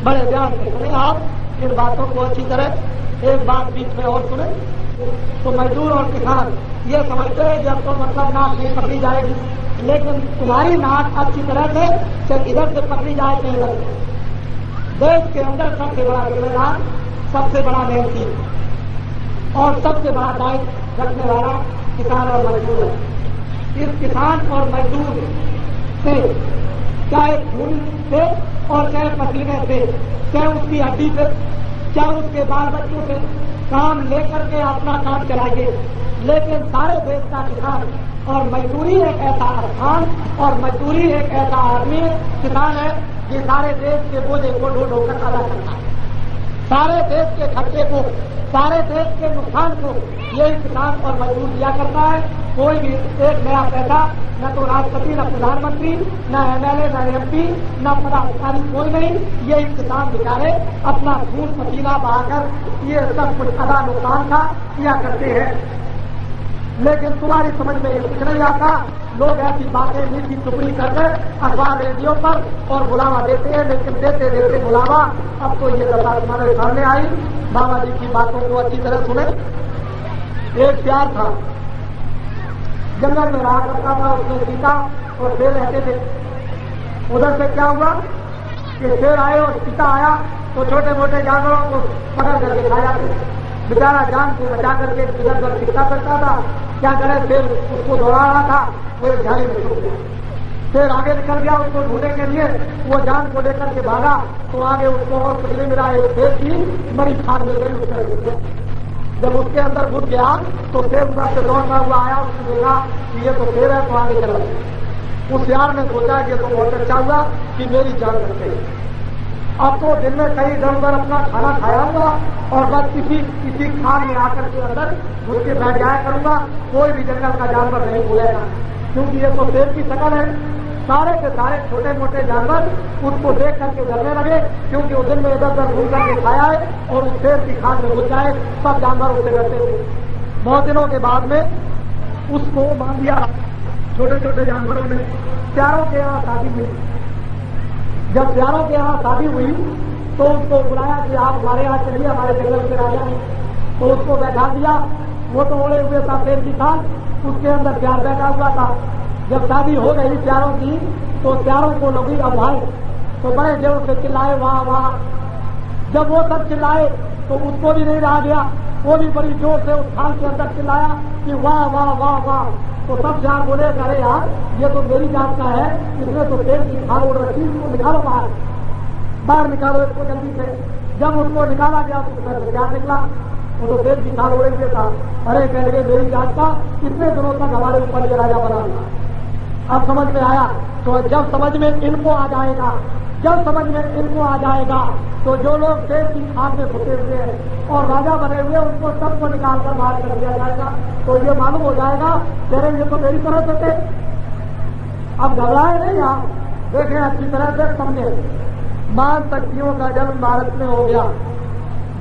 बड़े ध्यान से सुने आप इन बातों को अच्छी तरह। एक बात बीच में और सुने तो मजदूर और किसान ये समझते हैं कि अब तो मतलब नाक नहीं पकड़ी जाएगी, लेकिन तुम्हारी नाक अच्छी तरह से चाहे इधर से पकड़ी जाए चाहे इधर से। देश के अंदर सबसे बड़ा जिम्मेदार, सबसे बड़ा मेहनती और सबसे बड़ा दायित्व रखने वाला किसान और मजदूर है। इस किसान और मजदूर से चाहे खून से और चाहे पसीने से, चाहे उसकी हड्डी से, चाहे उसके बाल बच्चों से काम लेकर के अपना काम चलाइए, लेकिन सारे देश का किसान और मजदूरी एक ऐसा स्थान और मजदूरी एक ऐसा आदमी किसान है कि सारे देश के बोझे को ढो ढो कर अदा करता है। सारे देश के खर्चे को, सारे देश के नुकसान को यही किसान और मजदूर दिया करता है। कोई भी एक नया पैसा न तो राष्ट्रपति, न प्रधानमंत्री, न एमएलए, न एमपी, न पदाधिकारी, कोई नहीं। यही किसान बेचारे अपना खून पसीना बहाकर ये सब कुछ अदा नुकसान का किया करते हैं। लेकिन तुम्हारी समझ में ये कुछ नहीं आता। लोग ऐसी बातें मीठी टुकड़ी करके अखबार रेडियो पर और बुलावा देते हैं, लेकिन देते देते बुलावा अब तो ये दफा तुम्हारे सामने आई। बाबा जी की बातों को अच्छी तरह सुने। एक प्यार था, जंगल में रहा करता था, उसमें सीता और शेर रहते थे। उधर से क्या हुआ कि शेर आए और सीता आया तो छोटे मोटे जानवरों को पकड़ करके खाया। बेचारा जान को बचा करके इधर उधर चिंता करता था, क्या करे, शेर उसको दौड़ा रहा था, वो एक झाड़ी में छूट गया। शेर आगे निकल गया उसको ढूंढने के लिए, वो जान को लेकर के भागा तो आगे उसको और कुछ नहीं मिला। एक शेर की मरी खान मिल गई उसके। जब उसके अंदर घुस गया तो शेर उधर से दौड़ता हुआ आया, उसने देखा कि ये तो शेर है, तो आगे चला गया। उस यार ने सोचा कि ये तो बहुत अच्छा हुआ कि मेरी जान बच गई। अब तो दिन में कई इधर उधर अपना खाना खाया हुआ और बस किसी खान में आकर के अंदर घुस के बैठ जाया करूंगा, कोई भी जंगल का जानवर नहीं भूलेगा, क्योंकि ये तो शेर की शक्ल है। सारे के सारे छोटे मोटे जानवर उसको देख करके डरने लगे, क्योंकि उस दिन में इधर उधर घूम करके खाया है और उस शेर की खान में घुस जाए, सब जानवर उससे डरते थे। बहुत दिनों के बाद में उसको मान लिया छोटे छोटे जानवरों ने। प्यारों के यहाँ शादी हुई। जब प्यारों के यहाँ शादी हुई तो उसको बुलाया कि आप हमारे यहाँ चलिए, हमारे जंगल के राजा हैं। तो उसको बैठा दिया। वो तो ओढ़े हुए था शेर की खान, उसके अंदर प्यार बैठा हुआ था। जब शादी हो गई प्यारों की तो प्यारों को लोग अब भाई तो बड़े जोर से चिल्लाए वाह वाह। जब वो सब चिल्लाए तो उसको भी नहीं रहा गया, वो भी बड़ी जोर से उस खान के अंदर चिल्लाया कि वाह वाह वाह वाह। तो सब जान बोले, अरे यार ये तो मेरी जात का है, इसने तो शेर की खान उड़ रखी, इसको निकालो बाहर, बाहर निकालो इसको जल्दी से। जब उसको निकाला गया तो उसका क्या निकला, वो तो शेर की खान उड़े हुए था। अरे कह लगे मेरी जात का कितने दिनों तक हमारे ऊपर ये राजा बना हुआ। अब समझ में आया। तो जब समझ में इनको आ जाएगा, जब समझ में इनको आ जाएगा तो जो लोग शेर की खान में फंसे हुए हैं और राजा बने हुए उनको सबको निकाल कर बाहर कर दिया जाएगा। तो ये मालूम हो जाएगा तेरे ये तो मेरी तरह से थे। अब घबराए नहीं आप, देखें अच्छी तरह से समझे। मान शक्तियों का जन्म भारत में हो गया,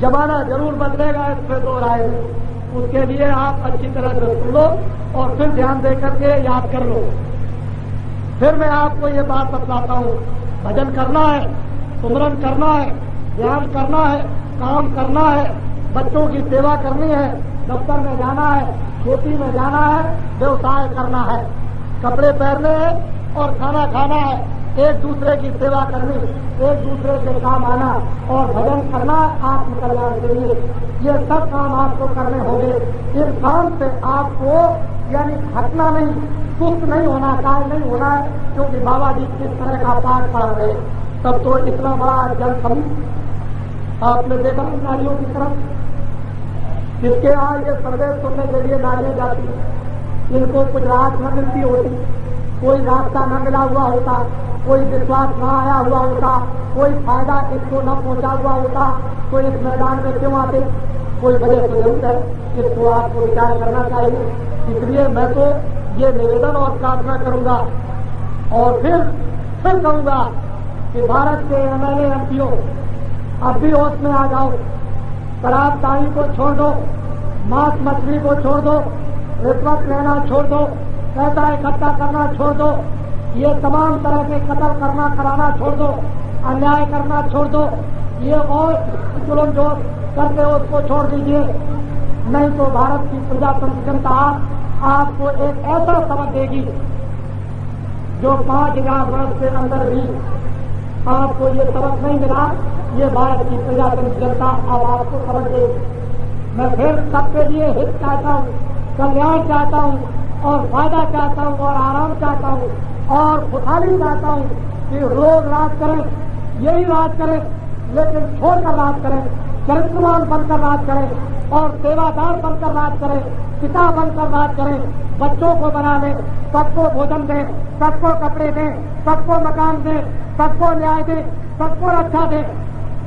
जमाना जरूर बदलेगा, इसमें दो राय नहीं। उसके लिए आप अच्छी तरह से सुन लो और फिर ध्यान दे करके याद कर लो। फिर मैं आपको ये बात बतलाता हूँ, भजन करना है, सुमरन करना है, ध्यान करना है, काम करना है, बच्चों की सेवा करनी है, दफ्तर में जाना है, खेती में जाना है, व्यवसाय करना है, कपड़े पहनने हैं और खाना खाना है, एक दूसरे की सेवा करनी, एक दूसरे के काम आना और भजन करना आत्म कल्याण के लिए। ये सब काम आपको करने होंगे। इस काम से आपको यानी हटना नहीं, सुस्त नहीं होना, कायल नहीं होना है, क्योंकि बाबा जी किस तरह का पाठ पढ़ा रहे। तब तो इतना बड़ा जन समूह आपने देखा नारियों की तरफ, इसके यहाँ ये संदेश सुनने के लिए नारियां जाती, इनको कुछ राहत न मिलती होती, कोई रास्ता न मिला हुआ होता, कोई विश्वास न आया हुआ होता, कोई फायदा इसको न पहुंचा हुआ होता, तो इस मैदान में क्यों आते? कोई वजह तो जरूर है, इसको आपको विचार करना चाहिए। इसलिए मैं तो ये निवेदन और प्रार्थना करूंगा और फिर कहूंगा कि भारत के एमएलए एमपीओ अब भी होश में आ जाओ, शराब ताड़ी को छोड़ दो, मांस मछली को छोड़ दो, रिश्वत लेना छोड़ दो, पैसा इकट्ठा करना छोड़ दो, ये तमाम तरह के कत्ल करना कराना छोड़ दो। अन्याय करना छोड़ दो, ये और जुल्म जो करते हो उसको छोड़ दीजिए, नहीं तो भारत की प्रजातंत्र जनता आपको एक ऐसा सबक देगी जो 5000 वर्ष के अंदर भी आपको ये सबक नहीं मिला। ये भारत की प्रजातंत्र जनता अब आपको सबक देगी। मैं फिर सबके लिए हित चाहता हूँ, कल्याण चाहता हूँ और फायदा चाहता हूँ और आराम चाहता हूँ और खुशहाली चाहता हूँ कि लोग राज करें, यही राज करें, लेकिन छोड़कर राज करें, चरित्रवान बनकर राज करें और सेवादार बनकर राज करें, पिता बनकर राज करें, बच्चों को बना दें, सबको भोजन दें, सबको कपड़े दें, सबको मकान दें, सबको न्याय दें, सबको रक्षा दें।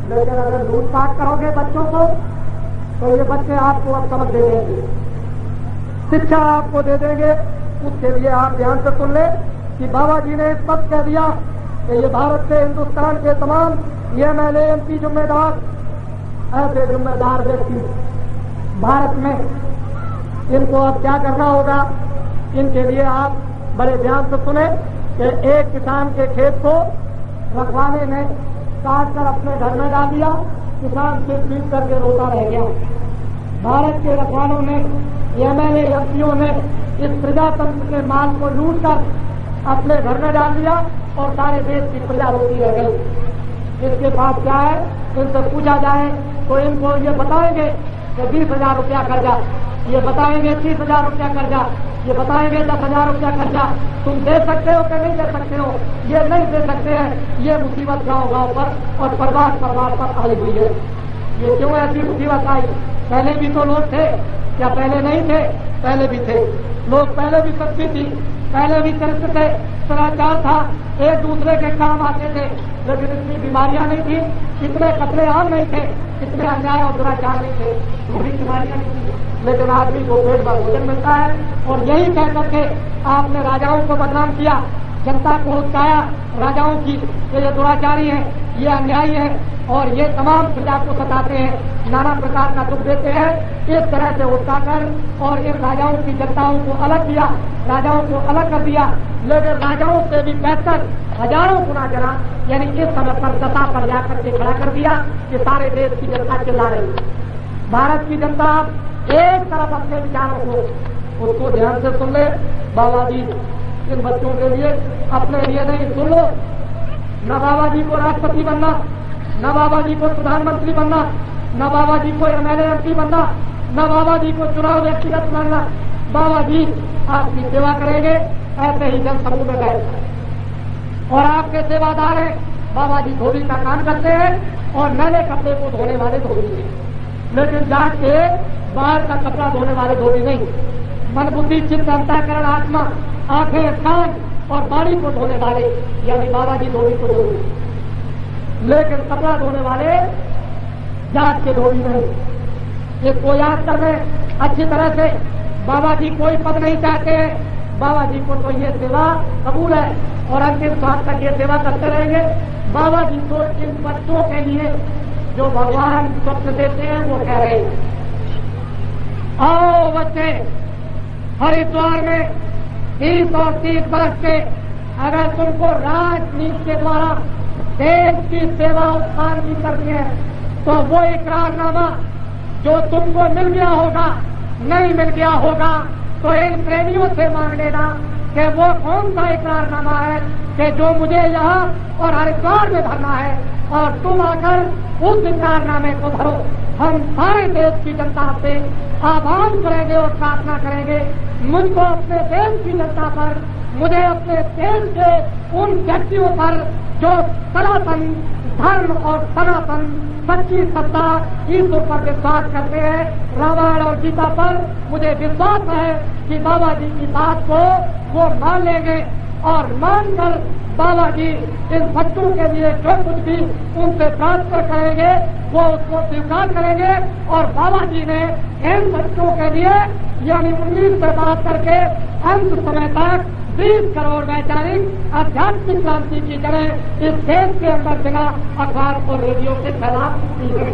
लेकिन अगर लूटपाट करोगे बच्चों को तो ये बच्चे आपको अब सबक दे देंगे, शिक्षा आपको दे देंगे। उसके लिए आप ध्यान से सुन लें कि बाबा जी ने स्पष्ट कह दिया कि ये भारत से हिंदुस्तान के तमाम MLA MP जिम्मेदार, ऐसे जिम्मेदार व्यक्ति भारत में, इनको अब क्या करना होगा, इनके लिए आप बड़े ध्यान से सुने कि एक किसान के खेत को रखवाले ने काट कर अपने घर में डाल दिया, किसान से पीट करके रोता रह गया। भारत के रखवालों ने, MLA MPओं ने इस प्रजातंत्र के माल को लूट कर अपने घर में डाल दिया और सारे देश की प्रजा रोती रह गई। इसके पास क्या है, इनसे पूछा जाए तो इनको ये बताएंगे कि 20,000 रुपया कर्जा, ये बताएंगे 30,000 रुपया कर्जा, ये बताएंगे 10,000 रुपया कर्जा। तुम दे सकते हो कि नहीं दे सकते हो? ये नहीं दे सकते हैं। ये मुसीबत गांव गांव पर और परिवार पर आई हुई है। ये क्यों ऐसी मुसीबत आई? पहले भी तो लोग थे क्या? पहले नहीं थे? पहले भी थे लोग, पहले भी शक्ति थी, पहले भी चरित्र थे, सदाचार था, एक दूसरे के काम आते थे, लेकिन इतनी बीमारियां नहीं थी, इतने कतले आम नहीं थे, इतने अन्याय और दुराचार नहीं थे, बड़ी बीमारियां नहीं थी। लेकिन आदमी को पेट भर भोजन मिलता है और यही कह करके आपने राजाओं को बदनाम किया, जनता को उकसाया राजाओं की कि ये दुराचारी है, ये अन्यायी है और ये तमाम प्रजा को सताते हैं, नाना प्रकार का दुख देते हैं। इस तरह से उकसाकर और इन राजाओं की जनताओं को अलग किया, राजाओं को अलग कर दिया। लेकिन राजाओं से भी बेहतर हजारों गुना जना, यानी इस समय पर दशा पर जाकर के खड़ा कर दिया कि सारे देश की जनता चिल्ला रही है। भारत की जनता एक तरफ अपने विचारों को, उसको ध्यान से सुन ले। बाबा जी इन बच्चों के लिए, अपने लिए नहीं, सुन लो, न बाबा जी को राष्ट्रपति बनना, न बाबा जी को प्रधानमंत्री बनना, न बाबा जी को MLA MP बनना, न बाबा जी को चुनाव व्यक्तिगत मानना। बाबा जी आपकी सेवा करेंगे ऐसे ही जन समूह में गए और आपके सेवादार हैं। बाबा जी धोबी का काम करते हैं और मैले कपड़े को धोने वाले धोबी हैं, लेकिन जाट के बाहर का कपड़ा धोने वाले धोबी नहीं। मन बुद्धि चित्त अंतःकरण आत्मा, आंखें कान और बाड़ी को धोने वाले यानी बाबा जी धोबी को धोबी, लेकिन कपड़ा धोने वाले जाट के धोबी नहीं। इसको याद कर ले अच्छी तरह से। बाबा जी कोई पद नहीं चाहते हैं, बाबा जी को तो ये सेवा कबूल है और अंतिम श्वास तक ये सेवा करते रहेंगे। बाबा जी को इन बच्चों के लिए जो भगवान स्वप्न देते हैं वो कह रहे हैं, आओ बच्चे, हरिद्वार में 30 और 30 वर्ष के अगर तुमको राजनीति के द्वारा देश की सेवा उत्थान की करनी है तो वो इकरारनामा जो तुमको मिल गया होगा, नहीं मिल गया होगा तो इन प्रेमियों से मांग लेना कि वो कौन सा इकरारनामा है कि जो मुझे यहाँ और हरिद्वार में भरना है और तुम आकर उस इकरारनामे को भरो। हम सारे देश की जनता से आह्वान करेंगे और प्रार्थना करेंगे, मुझको अपने देश की जनता पर, मुझे अपने देश के उन व्यक्तियों पर जो सनातन धर्म और सनातन सच्ची सत्ता ईश्वर पर विश्वास करते हैं, रामायण और गीता पर मुझे विश्वास है कि बाबा जी की बात को वो मान लेंगे और मानकर बाबा जी इन बच्चों के लिए जो कुछ भी उनसे ट्रांसफर करेंगे वो उसको स्वीकार करेंगे। और बाबा जी ने इन बच्चों के लिए यानी 19 से बात करके अंत समय तक 20 करोड़ वैचारिक आध्यात्मिक क्रांति की तरह इस देश के अंदर बिना अखबार और रेडियो के फैला की है।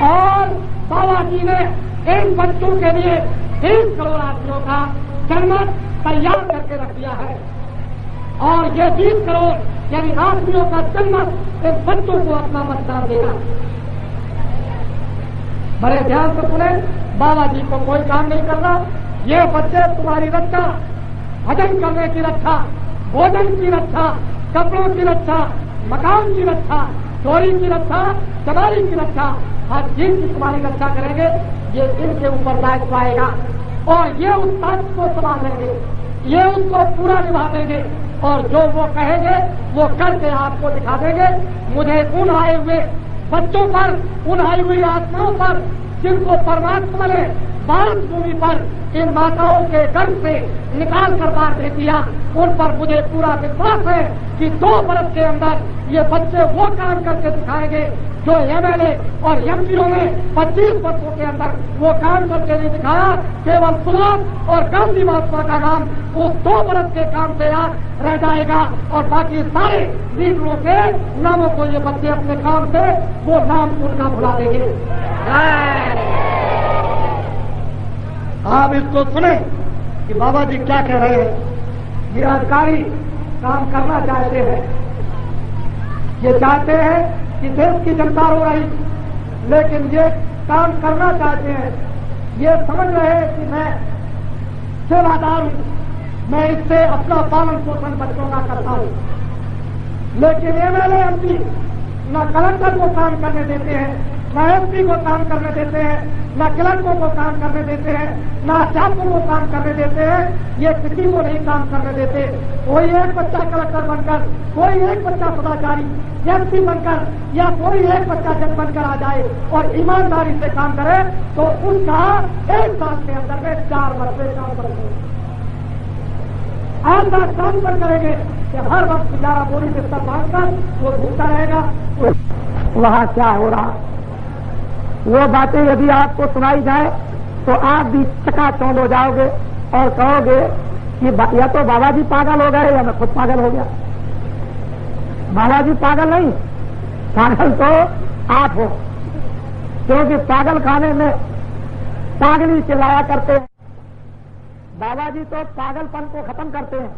और बाबा जी ने इन बच्चों के लिए 30 करोड़ आदमियों का जन्म तैयार करके रख दिया है और ये 20 करोड़ यानी राष्ट्रियों का जन्म इन बच्चों को अपना मतदान देना। बड़े ध्यान से सुने, बाबा जी को कोई काम नहीं करना। ये बच्चे तुम्हारी रक्षा, भजन करने की रक्षा, भोजन की रक्षा, कपड़ों की रक्षा, मकान की रक्षा, चोरी की रक्षा, चमारी की रक्षा, हर चीज की तुम्हारी रक्षा करेंगे। ये इनके ऊपर दायित्व आएगा और ये उस दायित्व को संभालेंगे, ये उसको पूरा निभा देंगे और जो वो कहेंगे वो करके आपको दिखा देंगे। मुझे उन आए हुए बच्चों पर, उन आई हुई आत्माओं पर जिनको परमात्मा ने भारत भूमि पर इन माताओं के गर्भ से निकाल कर बाहर दे दिया, उन पर मुझे पूरा विश्वास है कि 2 बरस के अंदर ये बच्चे वो काम करके दिखाएंगे जो एमएलए और एमपीओ ने 25 वर्षों के अंदर वो काम करके नहीं दिखाया। केवल सुभाष और गांधी महात्मा का नाम उस 2 बरस के काम से याद रह जाएगा और बाकी सारे लीडरों के नामों को ये बच्चे अपने काम से वो नाम उनका भुला देंगे। आप इसको सुने कि बाबा जी क्या कह रहे हैं। ये अधिकारी काम करना चाहते हैं, ये चाहते हैं कि देश की जनता रो रही, लेकिन ये काम करना चाहते हैं। ये समझ रहे हैं कि मैं सेवादार हूं, मैं इससे अपना पालन पोषण बच्चों का करता हूं, लेकिन एमएलए एमपी न कलेक्टर को काम करने देते हैं, न एसपी को काम करने देते हैं, न क्लर्कों को काम करने देते हैं, न अध्यापकों को काम करने देते हैं। ये किसी को नहीं काम करने देते। कोई एक बच्चा कलेक्टर बनकर, कोई एक बच्चा पदाधिकारी एसपी बनकर या कोई एक बच्चा जज बनकर आ जाए और ईमानदारी से काम करे तो उसका 1 साल के अंदर में 4 बच्चे काम करेंगे। ऐसा काम पर करेंगे कि हर वक्त 11 बोरी बिस्तर बांधकर वो घूमता रहेगा। वहां क्या हो रहा, वो बातें यदि आपको सुनाई जाए तो आप भी चकाचौंध हो जाओगे और कहोगे कि या तो बाबा जी पागल हो गए या मैं खुद पागल हो गया। बाबा जी पागल नहीं, पागल तो आप हो, क्योंकि पागल खाने में पागली चिल्लाया करते हैं। बाबा जी तो पागलपन को खत्म करते हैं।